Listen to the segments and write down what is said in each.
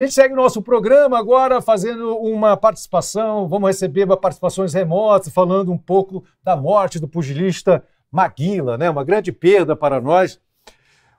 A gente segue o nosso programa agora fazendo uma participação, vamos receber participações remotas, falando um pouco da morte do pugilista Maguila, né? Uma grande perda para nós.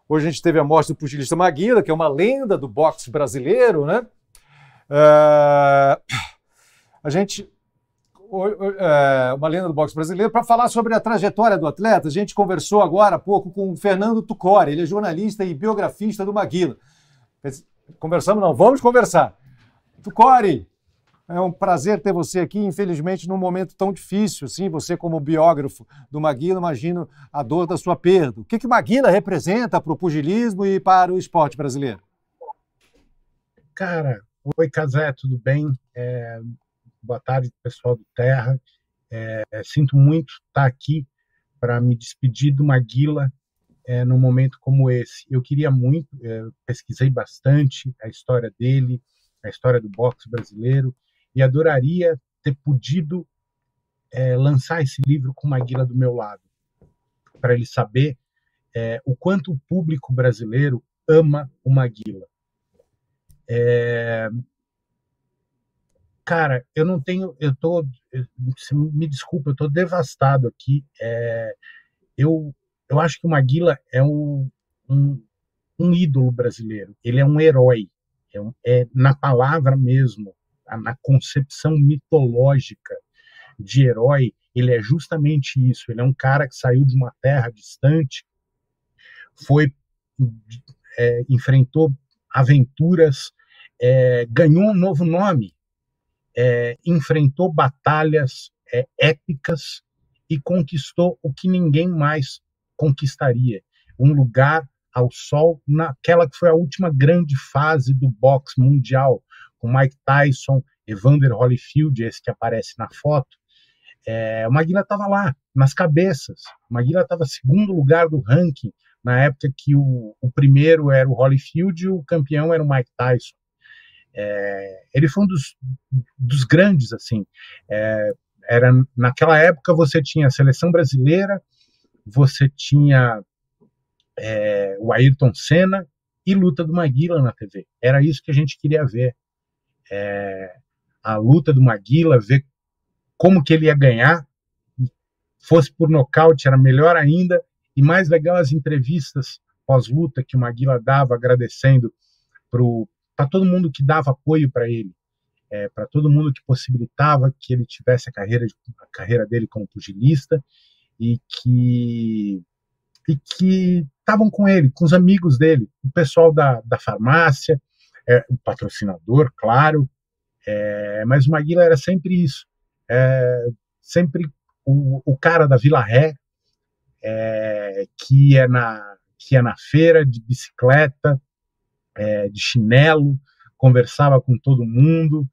Hoje a gente teve a morte do pugilista Maguila, que é uma lenda do boxe brasileiro, né? A gente... uma lenda do boxe brasileiro. Para falar sobre a trajetória do atleta, a gente conversou agora há pouco com o Fernando Tucori, ele é jornalista e biografista do Maguila. Conversamos não, vamos conversar. Tucori, é um prazer ter você aqui, infelizmente num momento tão difícil, assim, você como biógrafo do Maguila, imagino a dor da sua perda. O que o Maguila representa para o pugilismo e para o esporte brasileiro? Cara, oi Casé, tudo bem? Boa tarde, pessoal do Terra. Sinto muito estar aqui para me despedir do Maguila num momento como esse. Eu queria muito, pesquisei bastante a história dele, a história do boxe brasileiro, e adoraria ter podido lançar esse livro com o Maguila do meu lado, para ele saber o quanto o público brasileiro ama o Maguila. Cara, eu não tenho, me desculpa, eu tô devastado aqui. Eu acho que o Maguila é um ídolo brasileiro. Ele é um herói, na palavra mesmo, na concepção mitológica de herói, ele é justamente isso. Ele é um cara que saiu de uma terra distante, enfrentou aventuras, ganhou um novo nome, enfrentou batalhas épicas e conquistou o que ninguém mais conquistaria, um lugar ao sol naquela que foi a última grande fase do boxe mundial, com Mike Tyson, Evander Holyfield, esse que aparece na foto. O Maguila estava lá, nas cabeças. O Maguila estava em segundo lugar do ranking, na época que o primeiro era o Holyfield e o campeão era o Mike Tyson. Ele foi um dos grandes, assim. Naquela época você tinha a seleção brasileira, você tinha o Ayrton Senna e luta do Maguila na TV. Era isso que a gente queria ver. A luta do Maguila, ver como que ele ia ganhar. Fosse por nocaute, era melhor ainda. E mais legal, as entrevistas pós-luta que o Maguila dava, agradecendo para todo mundo que dava apoio para ele, para todo mundo que possibilitava que ele tivesse a carreira dele como pugilista e que estavam com ele, com os amigos dele, o pessoal da farmácia, o patrocinador, claro, mas o Maguila era sempre isso, sempre o cara da Vila Ré, que ia na feira de bicicleta, de chinelo, conversava com todo mundo,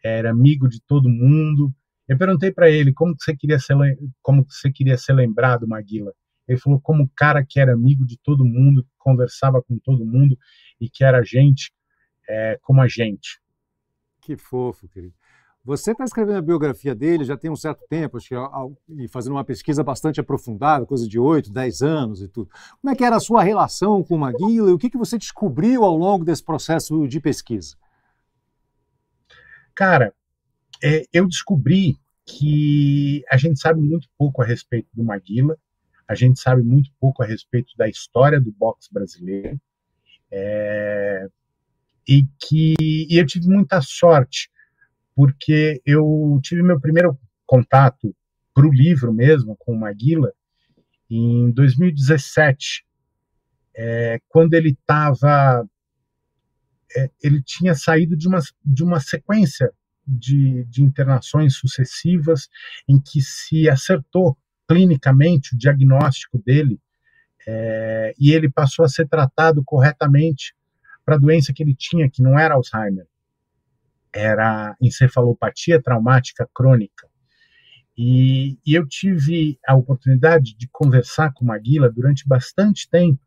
era amigo de todo mundo. Eu perguntei para ele como que você queria ser lembrado, Maguila. Ele falou como um cara que era amigo de todo mundo, que conversava com todo mundo e que era gente como a gente. Que fofo, querido. Você está escrevendo a biografia dele já tem um certo tempo, acho que, e fazendo uma pesquisa bastante aprofundada, coisa de 8, 10 anos e tudo. Como é que era a sua relação com o Maguila e o que você descobriu ao longo desse processo de pesquisa? Cara, eu descobri que a gente sabe muito pouco a respeito do Maguila, a gente sabe muito pouco a respeito da história do boxe brasileiro, e eu tive muita sorte, porque eu tive meu primeiro contato para o livro mesmo, com o Maguila, em 2017, quando ele tinha saído de uma sequência de internações sucessivas em que se acertou clinicamente o diagnóstico dele, e ele passou a ser tratado corretamente para a doença que ele tinha, que não era Alzheimer, era encefalopatia traumática crônica. E eu tive a oportunidade de conversar com o Maguila durante bastante tempo,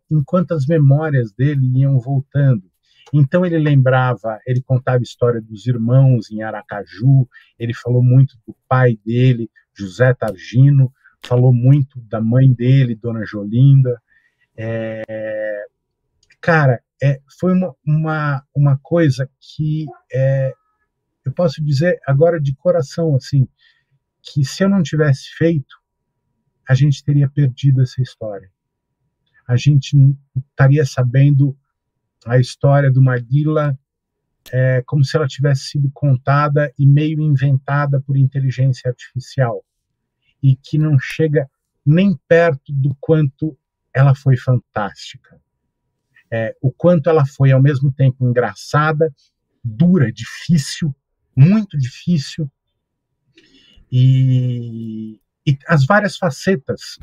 enquanto as memórias dele iam voltando. Então ele contava a história dos irmãos em Aracaju, ele falou muito do pai dele, José Targino, falou muito da mãe dele, Dona Jolinda. Cara, foi uma coisa que eu posso dizer agora de coração, assim, que se eu não tivesse feito, a gente teria perdido essa história. A gente estaria sabendo a história do Maguila como se ela tivesse sido contada e meio inventada por inteligência artificial, e que não chega nem perto do quanto ela foi fantástica. O quanto ela foi, ao mesmo tempo, engraçada, dura, difícil, muito difícil, e as várias facetas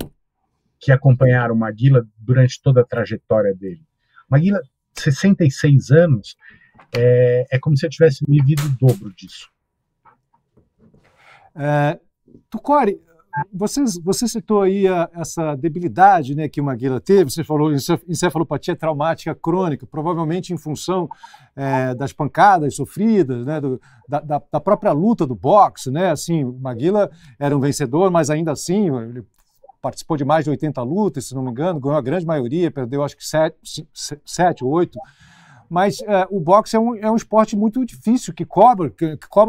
que acompanharam o Maguila durante toda a trajetória dele. Maguila, 66 anos, é como se eu tivesse vivido o dobro disso. Tucori, você citou aí essa debilidade, né, que o Maguila teve. Você falou encefalopatia traumática crônica, provavelmente em função das pancadas sofridas, né, da própria luta do boxe, né? Assim, o Maguila era um vencedor, mas ainda assim ele participou de mais de 80 lutas, se não me engano, ganhou a grande maioria, perdeu acho que 7 ou 8. Mas o boxe é um esporte muito difícil, que cobra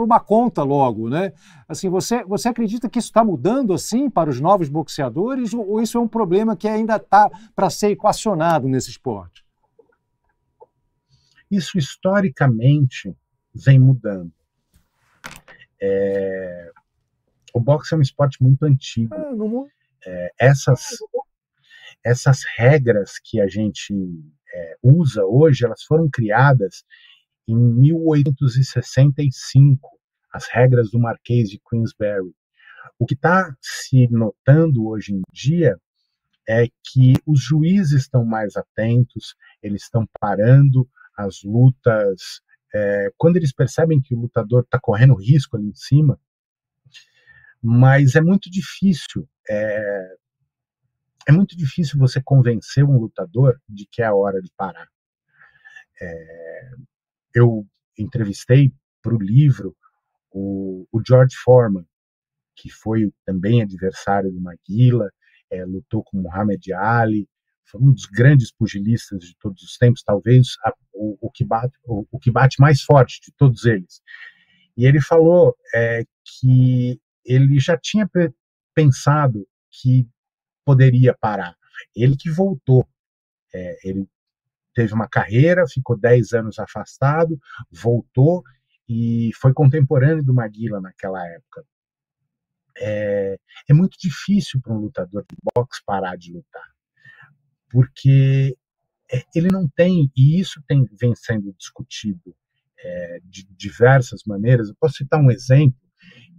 uma conta logo, né? Assim, você acredita que isso está mudando assim para os novos boxeadores, ou isso é um problema que ainda está para ser equacionado nesse esporte? Isso historicamente vem mudando. O boxe é um esporte muito antigo. Essas regras que a gente usa hoje, elas foram criadas em 1865, as regras do Marquês de Queensberry. O que está se notando hoje em dia é que os juízes estão mais atentos, eles estão parando as lutas, quando eles percebem que o lutador está correndo risco ali em cima, mas é muito difícil você convencer um lutador de que é a hora de parar. Eu entrevistei para o livro o George Foreman, que foi também adversário do Maguila, lutou com Muhammad Ali, foi um dos grandes pugilistas de todos os tempos, talvez o que bate mais forte de todos eles. E ele falou que ele já tinha pensado que poderia parar. Ele que voltou. Ele teve uma carreira, ficou 10 anos afastado, voltou e foi contemporâneo do Maguila naquela época. É muito difícil para um lutador de boxe parar de lutar, porque ele não tem, e isso vem sendo discutido de diversas maneiras. Eu posso citar um exemplo,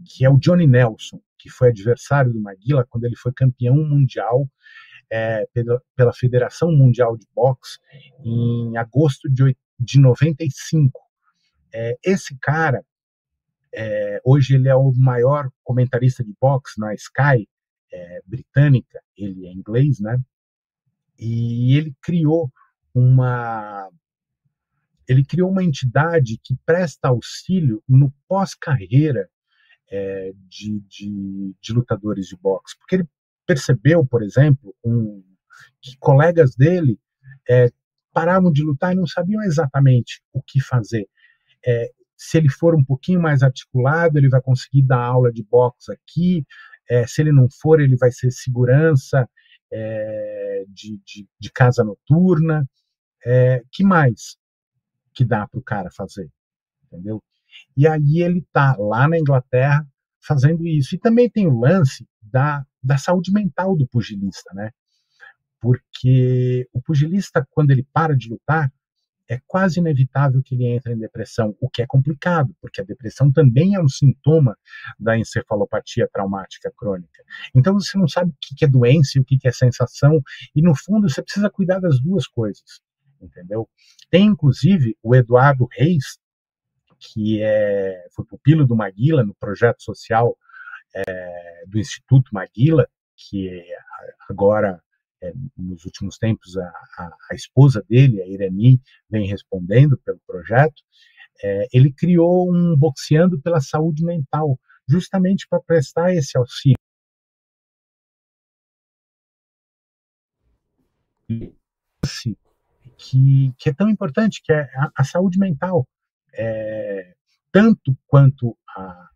que é o Johnny Nelson, que foi adversário do Maguila quando ele foi campeão mundial pela Federação Mundial de Boxe em agosto de 95. Esse cara, hoje ele é o maior comentarista de boxe na Sky britânica, ele é inglês, né? E ele criou uma entidade que presta auxílio no pós-carreira de lutadores de boxe, porque ele percebeu, por exemplo, que colegas dele paravam de lutar e não sabiam exatamente o que fazer. Se ele for um pouquinho mais articulado, ele vai conseguir dar aula de boxe aqui. Se ele não for, ele vai ser segurança de casa noturna. Que mais que dá para o cara fazer? Entendeu? E aí ele está lá na Inglaterra fazendo isso. E também tem o lance da saúde mental do pugilista, né? Porque o pugilista, quando ele para de lutar, é quase inevitável que ele entre em depressão, o que é complicado, porque a depressão também é um sintoma da encefalopatia traumática crônica. Então você não sabe o que é doença e o que é sensação, e no fundo você precisa cuidar das duas coisas, entendeu? Tem inclusive o Eduardo Reis, que foi pupilo do Maguila no projeto social do Instituto Maguila, que agora, nos últimos tempos, a esposa dele, a Irani, vem respondendo pelo projeto. Ele criou um Boxeando pela Saúde Mental, justamente para prestar esse auxílio. que é tão importante, que é a saúde mental. Tanto quanto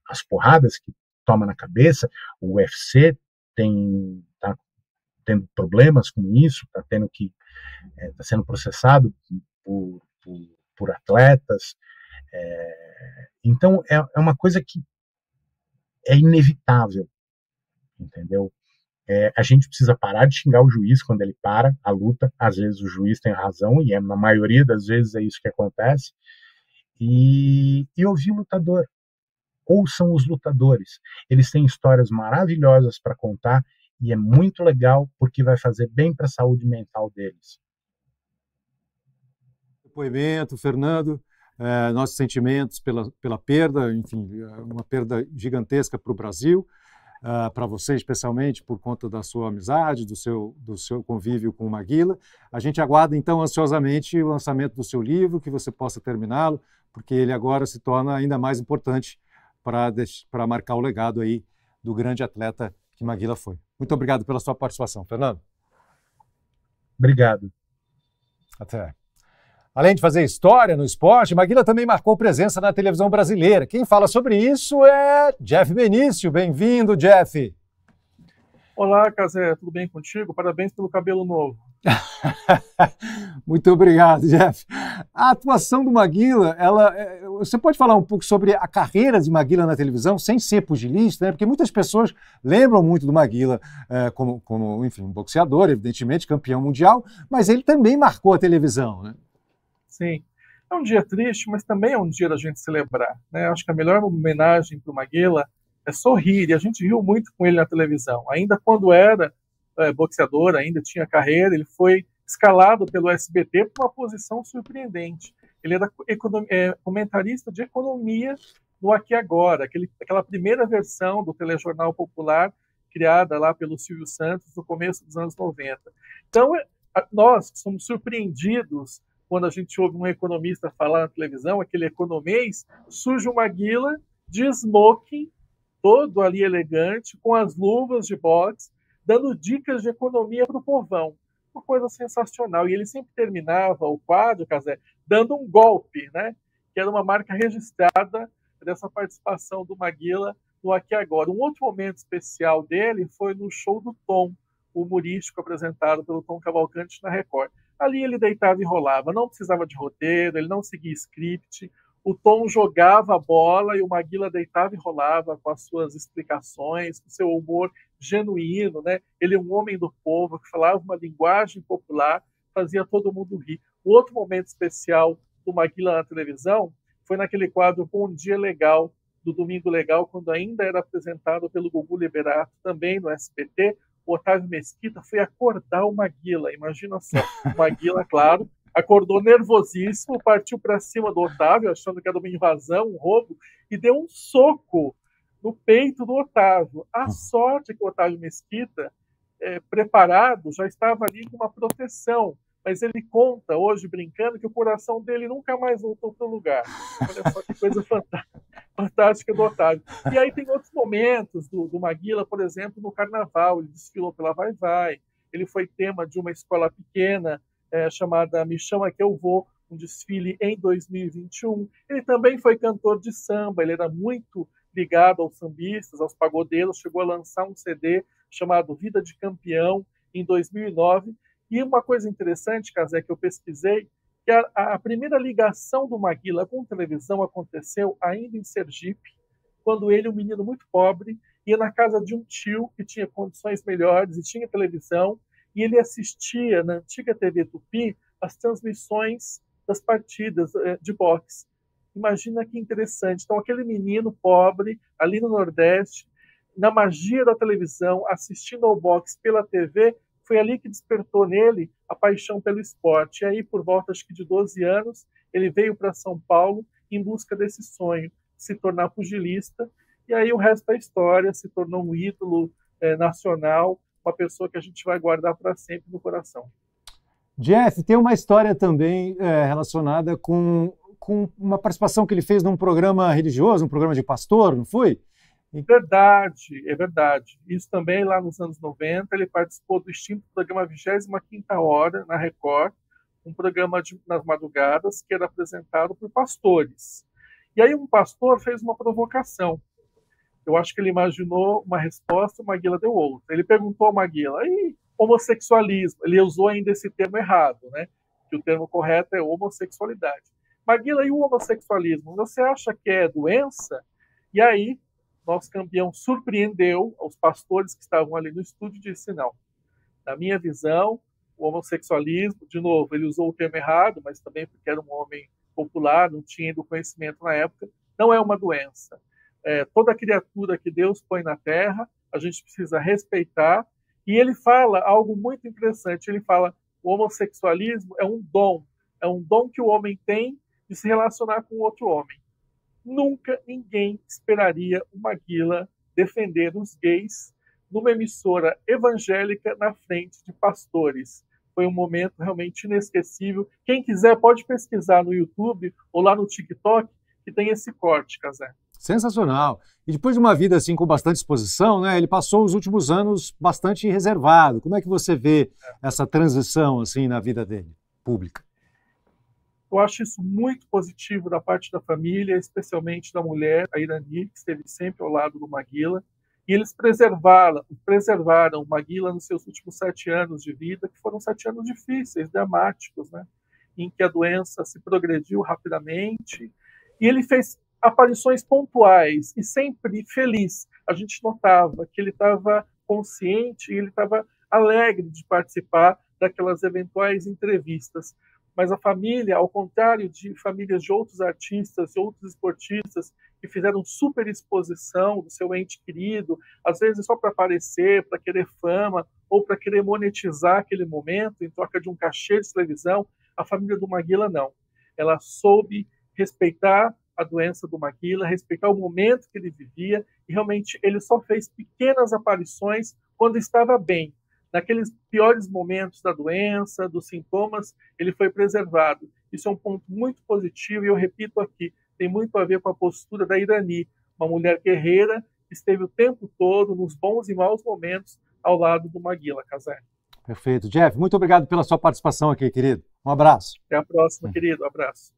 as porradas que toma na cabeça, o UFC tá tendo problemas com isso, está sendo processado por atletas. Então, é uma coisa que é inevitável, entendeu? A gente precisa parar de xingar o juiz quando ele para a luta. Às vezes o juiz tem razão, e na maioria das vezes é isso que acontece. E ouvir o lutador. Ouçam os lutadores. Eles têm histórias maravilhosas para contar, e é muito legal porque vai fazer bem para a saúde mental deles. Depoimento, Fernando, nossos sentimentos pela perda, enfim, uma perda gigantesca para o Brasil, para você especialmente por conta da sua amizade, do seu convívio com o Maguila. A gente aguarda então ansiosamente o lançamento do seu livro, que você possa terminá-lo, porque ele agora se torna ainda mais importante para marcar o legado aí do grande atleta que Maguila foi. Muito obrigado pela sua participação, Fernando. Obrigado. Até. Além de fazer história no esporte, Maguila também marcou presença na televisão brasileira. Quem fala sobre isso é Jeff Benício. Bem-vindo, Jeff. Olá, Cazé, tudo bem contigo? Parabéns pelo cabelo novo. Muito obrigado, Jeff. A atuação do Maguila, você pode falar um pouco sobre a carreira de Maguila na televisão, sem ser pugilista, né? Porque muitas pessoas lembram muito do Maguila como, enfim, um boxeador, evidentemente, campeão mundial, mas ele também marcou a televisão, né? Sim. É um dia triste, mas também é um dia da gente celebrar, né? Acho que a melhor homenagem para o Maguila é sorrir, e a gente riu muito com ele na televisão. Ainda quando era boxeador, ainda tinha carreira, ele foi escalado pelo SBT para uma posição surpreendente. Ele era comentarista de economia no Aqui Agora, aquela primeira versão do telejornal popular criada lá pelo Silvio Santos no começo dos anos 90. Então, nós que somos surpreendidos quando a gente ouve um economista falar na televisão, aquele economês, surge o Maguila de smoking, todo ali elegante, com as luvas de boxe, dando dicas de economia para o povão. Uma coisa sensacional. E ele sempre terminava o quadro, Cazé, dando um golpe, né? Que era uma marca registrada dessa participação do Maguila no Aqui Agora. Um outro momento especial dele foi no show do Tom, humorístico apresentado pelo Tom Cavalcante na Record. Ali ele deitava e rolava, não precisava de roteiro, ele não seguia script. O Tom jogava a bola e o Maguila deitava e rolava com as suas explicações, com seu humor genuíno, né? Ele é um homem do povo que falava uma linguagem popular, fazia todo mundo rir. O outro momento especial do Maguila na televisão foi naquele quadro Bom Dia Legal, do Domingo Legal, quando ainda era apresentado pelo Gugu Liberato, também no SBT. O Otávio Mesquita foi acordar o Maguila, imagina só. O Maguila, claro, acordou nervosíssimo, partiu para cima do Otávio, achando que era uma invasão, um roubo, e deu um soco no peito do Otávio. A sorte é que o Otávio Mesquita, preparado, já estava ali com uma proteção, mas ele conta hoje, brincando, que o coração dele nunca mais voltou para o lugar. Olha só que coisa fantástica do Otávio. E aí tem outros momentos do Maguila, por exemplo, no Carnaval, ele desfilou pela Vai Vai, ele foi tema de uma escola pequena, chamada Me Chama Que Eu Vou, um desfile em 2021. Ele também foi cantor de samba, ele era muito ligado aos sambistas, aos pagodeiros, chegou a lançar um CD chamado Vida de Campeão, em 2009. E uma coisa interessante, Cazé, que eu pesquisei, que a primeira ligação do Maguila com televisão aconteceu ainda em Sergipe, quando ele, um menino muito pobre, ia na casa de um tio que tinha condições melhores e tinha televisão, e ele assistia na antiga TV Tupi as transmissões das partidas de boxe. Imagina que interessante. Então, aquele menino pobre, ali no Nordeste, na magia da televisão, assistindo ao boxe pela TV, foi ali que despertou nele a paixão pelo esporte. E aí, por volta acho que de 12 anos, ele veio para São Paulo em busca desse sonho, se tornar pugilista. E aí o resto da história, se tornou um ídolo nacional, uma pessoa que a gente vai guardar para sempre no coração. Jeff, tem uma história também relacionada com uma participação que ele fez num programa religioso, um programa de pastor, não foi? Verdade, é verdade. Isso também lá nos anos 90, ele participou do extinto programa 25ª Hora, na Record, um programa nas madrugadas que era apresentado por pastores. E aí um pastor fez uma provocação. Eu acho que ele imaginou uma resposta, o Maguila deu outra. Ele perguntou ao Maguila, e homossexualismo? Ele usou ainda esse termo errado, né? Que o termo correto é homossexualidade. Maguila, e o homossexualismo? Você acha que é doença? E aí, nosso campeão surpreendeu os pastores que estavam ali no estúdio e disse, não. Na minha visão, o homossexualismo, de novo, ele usou o termo errado, mas também porque era um homem popular, não tinha ainda o conhecimento na época, não é uma doença. Toda criatura que Deus põe na terra, a gente precisa respeitar. E ele fala algo muito interessante. Ele fala, o homossexualismo é um dom que o homem tem de se relacionar com outro homem. Nunca ninguém esperaria o Maguila defender os gays numa emissora evangélica na frente de pastores. Foi um momento realmente inesquecível. Quem quiser pode pesquisar no YouTube ou lá no TikTok, que tem esse corte, Cazé. Sensacional. E depois de uma vida assim com bastante exposição, né, ele passou os últimos anos bastante reservado. Como é que você vê essa transição assim na vida dele, pública? Eu acho isso muito positivo da parte da família, especialmente da mulher, a Irani, que esteve sempre ao lado do Maguila. E eles preservaram o Maguila nos seus últimos 7 anos de vida, que foram 7 anos difíceis, dramáticos, né, em que a doença se progrediu rapidamente. E ele fez aparições pontuais e sempre feliz. A gente notava que ele estava consciente e ele estava alegre de participar daquelas eventuais entrevistas. Mas a família, ao contrário de famílias de outros artistas e outros esportistas que fizeram super exposição do seu ente querido, às vezes só para aparecer, para querer fama ou para querer monetizar aquele momento em troca de um cachê de televisão, a família do Maguila não. Ela soube respeitar a doença do Maguila, respeitar o momento que ele vivia, e realmente ele só fez pequenas aparições quando estava bem. Naqueles piores momentos da doença, dos sintomas, ele foi preservado. Isso é um ponto muito positivo, e eu repito aqui, tem muito a ver com a postura da Irani, uma mulher guerreira que esteve o tempo todo, nos bons e maus momentos, ao lado do Maguila, Cazé. Perfeito. Jeff, muito obrigado pela sua participação aqui, querido. Um abraço. Até a próxima, querido. Um abraço.